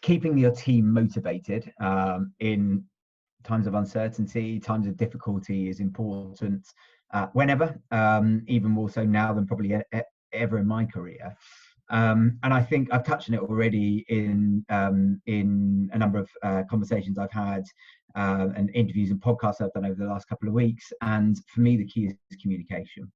keeping your team motivated in times of uncertainty, times of difficulty is important whenever, even more so now than probably ever in my career. And I think I've touched on it already in a number of conversations I've had and interviews and podcasts I've done over the last couple of weeks. And for me, the key is communication.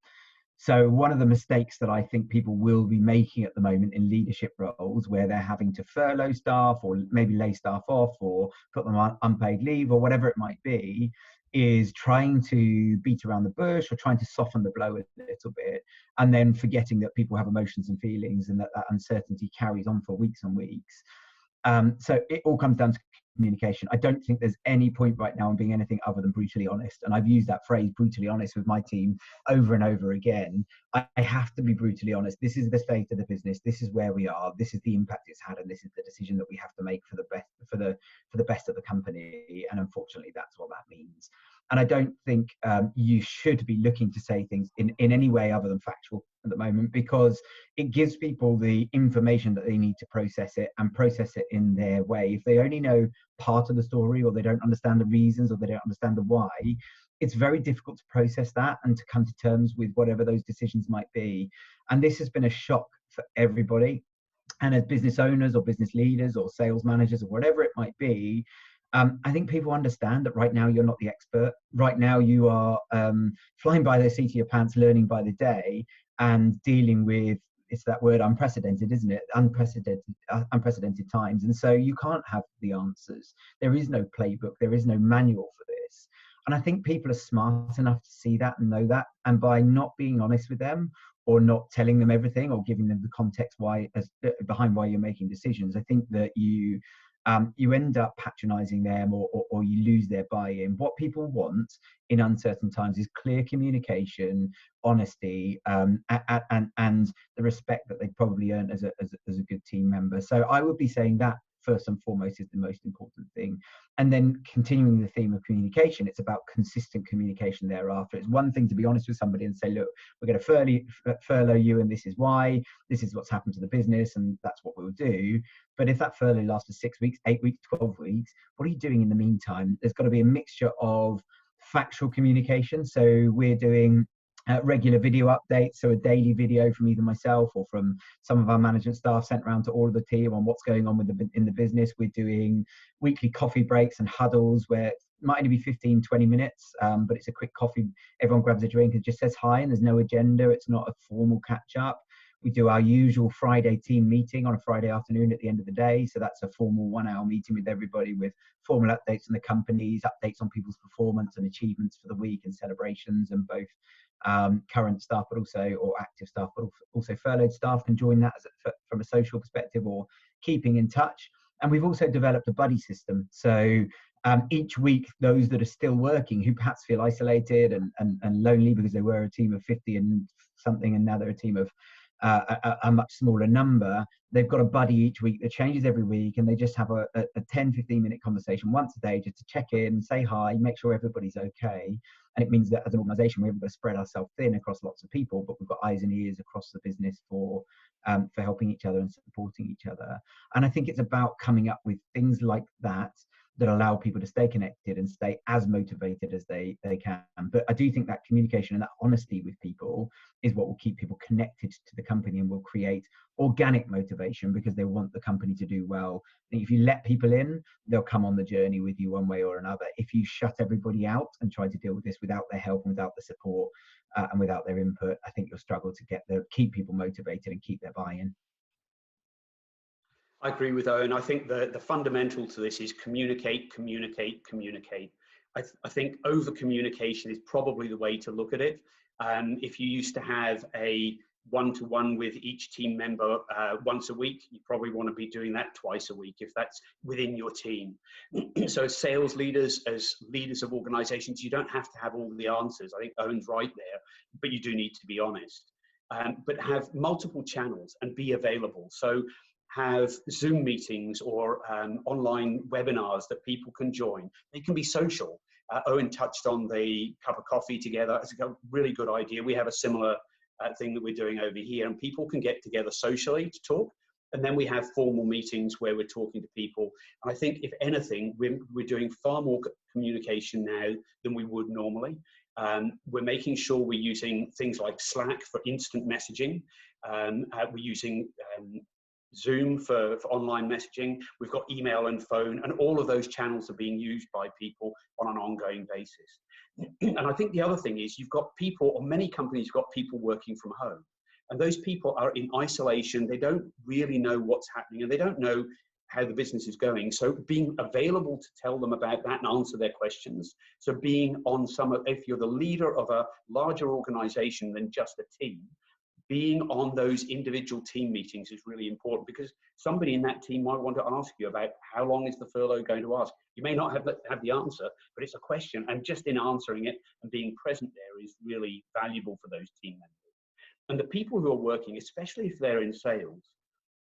So one of the mistakes that I think people will be making at the moment in leadership roles, where they're having to furlough staff or maybe lay staff off or put them on unpaid leave or whatever it might be, is trying to beat around the bush or trying to soften the blow a little bit, and then forgetting that people have emotions and feelings and that uncertainty carries on for weeks and weeks. So it all comes down to communication. I don't think there's any point right now in being anything other than brutally honest. And I've used that phrase, brutally honest, with my team over and over again. I have to be brutally honest. This is the state of the business. This is where we are. This is the impact it's had, and this is the decision that we have to make for the best of the company. And unfortunately, that's what that means. And I don't think you should be looking to say things in any way other than factual at the moment, because it gives people the information that they need to process it and process it in their way. If they only know part of the story, or they don't understand the reasons, or they don't understand the why, it's very difficult to process that and to come to terms with whatever those decisions might be. And this has been a shock for everybody. And as business owners or business leaders or sales managers or whatever it might be, I think people understand that right now you're not the expert. Right now you are flying by the seat of your pants, learning by the day, and dealing with, it's that word, unprecedented, isn't it? Unprecedented times. And so you can't have the answers. There is no playbook. There is no manual for this. And I think people are smart enough to see that and know that. And by not being honest with them, or not telling them everything, or giving them the context behind why you're making decisions, I think that you end up patronizing them, or you lose their buy-in. What people want in uncertain times is clear communication, honesty, and the respect that they probably earn as a good team member. So I would be saying that first and foremost is the most important thing. And then continuing the theme of communication, it's about consistent communication thereafter. It's one thing to be honest with somebody and say, look, we're going to furlough you, and this is why, this is what's happened to the business, and that's what we'll do. But if that furlough lasts for 6 weeks, 8 weeks, 12 weeks, what are you doing in the meantime? There's got to be a mixture of factual communication. So we're doing regular video updates, so a daily video from either myself or from some of our management staff sent around to all of the team on what's going on in the business. We're doing weekly coffee breaks and huddles where it might only be 15, 20 minutes, but it's a quick coffee. Everyone grabs a drink and just says hi, and there's no agenda. It's not a formal catch up. We do our usual Friday team meeting on a Friday afternoon at the end of the day. So that's a formal 1 hour meeting with everybody, with formal updates on the companies, updates on people's performance and achievements for the week, and celebrations. And both current staff, but also, or active staff, but also furloughed staff can join that from a social perspective, or keeping in touch. And we've also developed a buddy system. So each week, those that are still working, who perhaps feel isolated and lonely because they were a team of 50 and something, and now they're a team of a much smaller number, they've got a buddy each week that changes every week, and they just have a 10-15 minute conversation once a day just to check in, say hi, make sure everybody's okay. And it means that as an organization, we're able to spread ourselves thin across lots of people, but we've got eyes and ears across the business for helping each other and supporting each other. And I think it's about coming up with things like that allow people to stay connected and stay as motivated as they can. But I do think that communication and that honesty with people is what will keep people connected to the company, and will create organic motivation, because they want the company to do well. And if you let people in, they'll come on the journey with you one way or another. If you shut everybody out and try to deal with this without their help and without the support and without their input, I think you'll struggle to keep people motivated and keep their buy-in. I agree with Owen. I think the fundamental to this is communicate, communicate, communicate. I think over communication is probably the way to look at it. If you used to have a one-to-one with each team member once a week, you probably want to be doing that twice a week if that's within your team. So as sales leaders, as leaders of organizations, you don't have to have all the answers. I think Owen's right there, but you do need to be honest. But have multiple channels and be available. So have Zoom meetings or online webinars that people can join. They can be social. Owen touched on the cup of coffee together. It's a really good idea. We have a similar thing that we're doing over here, and people can get together socially to talk, And then we have formal meetings where we're talking to people. And I think, if anything, we're doing far more communication now than we would normally. We're making sure we're using things like Slack for instant messaging. We're using Zoom for online messaging. We've got email and phone, and all of those channels are being used by people on an ongoing basis. And I think the other thing is, you've got people, or many companies have got people working from home. And those people are in isolation. They don't really know what's happening, and they don't know how the business is going. So being available to tell them about that and answer their questions. So being on if you're the leader of a larger organization than just a team, being on those individual team meetings is really important, because somebody in that team might want to ask you about how long is the furlough going to last. You may not have the answer, but it's a question. And just in answering it and being present there is really valuable for those team members. And the people who are working, especially if they're in sales,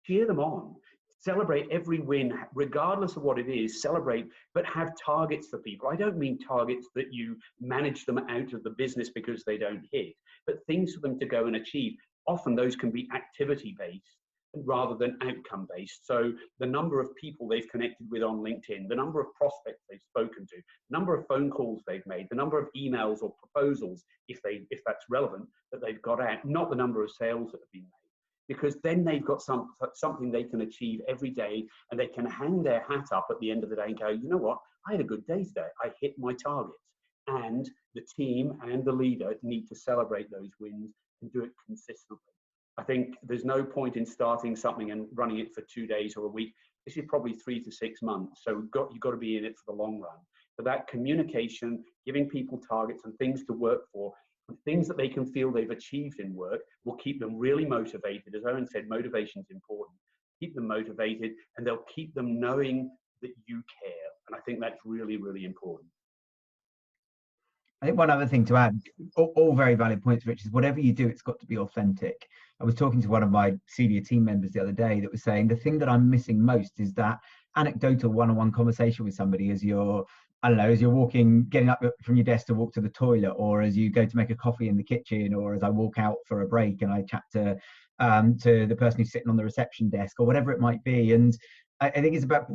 cheer them on. Celebrate every win, regardless of what it is, celebrate, but have targets for people. I don't mean targets that you manage them out of the business because they don't hit, but things for them to go and achieve. Often those can be activity-based rather than outcome-based. So the number of people they've connected with on LinkedIn, the number of prospects they've spoken to, the number of phone calls they've made, the number of emails or proposals, if that's relevant, that they've got out, not the number of sales that have been made. Because then they've got something they can achieve every day, and they can hang their hat up at the end of the day and go, you know what, I had a good day today. I hit my targets. And the team and the leader need to celebrate those wins and do it consistently. I think there's no point in starting something and running it for 2 days or a week. This is probably 3 to 6 months. So you've got to be in it for the long run. But that communication, giving people targets and things to work for, and things that they can feel they've achieved in work, will keep them really motivated. As Owen said, motivation is important. Keep them motivated, and they'll keep them knowing that you care. And I think that's really, really important. I think one other thing to add, all very valid points, Rich, is whatever you do, it's got to be authentic. I was talking to one of my senior team members the other day that was saying, the thing that I'm missing most is that anecdotal one-on-one conversation with somebody as you're, I don't know, as you're walking, getting up from your desk to walk to the toilet, or as you go to make a coffee in the kitchen, or as I walk out for a break and I chat to the person who's sitting on the reception desk, or whatever it might be. And I think it's about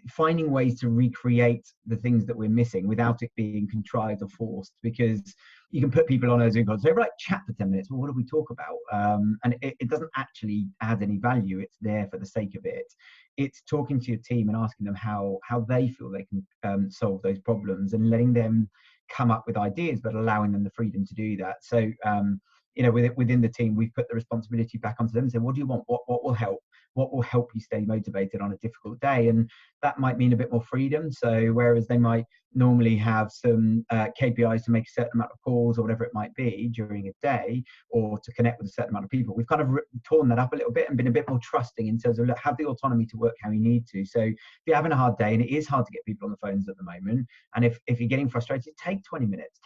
finding ways to recreate the things that we're missing without it being contrived or forced, because you can put people on a Zoom call and say, right, chat for 10 minutes. Well, what do we talk about? And it doesn't actually add any value. It's there for the sake of it. It's talking to your team and asking them how they feel they can solve those problems, and letting them come up with ideas, but allowing them the freedom to do that. So, you know, within the team, we've put the responsibility back onto them and said, what do you want? What will help? What will help you stay motivated on a difficult day? And that might mean a bit more freedom. So whereas they might normally have some KPIs to make a certain amount of calls or whatever it might be during a day, or to connect with a certain amount of people, we've kind of torn that up a little bit and been a bit more trusting in terms of, look, have the autonomy to work how you need to. So if you're having a hard day, and it is hard to get people on the phones at the moment, and if you're getting frustrated, take 20 minutes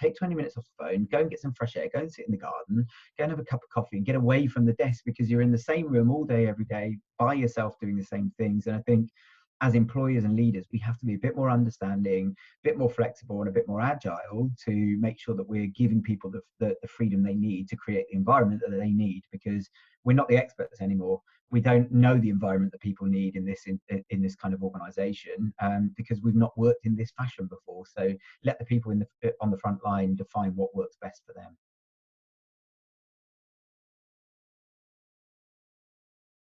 off the phone, go and get some fresh air, go and sit in the garden, go and have a cup of coffee, and get away from the desk, because you're in the same room all day, every day, by yourself, doing the same things. And I think as employers and leaders, we have to be a bit more understanding, a bit more flexible, and a bit more agile to make sure that we're giving people the freedom they need to create the environment that they need, because we're not the experts anymore. We don't know the environment that people need in this kind of organization, because we've not worked in this fashion before. So let the people on the front line define what works best for them.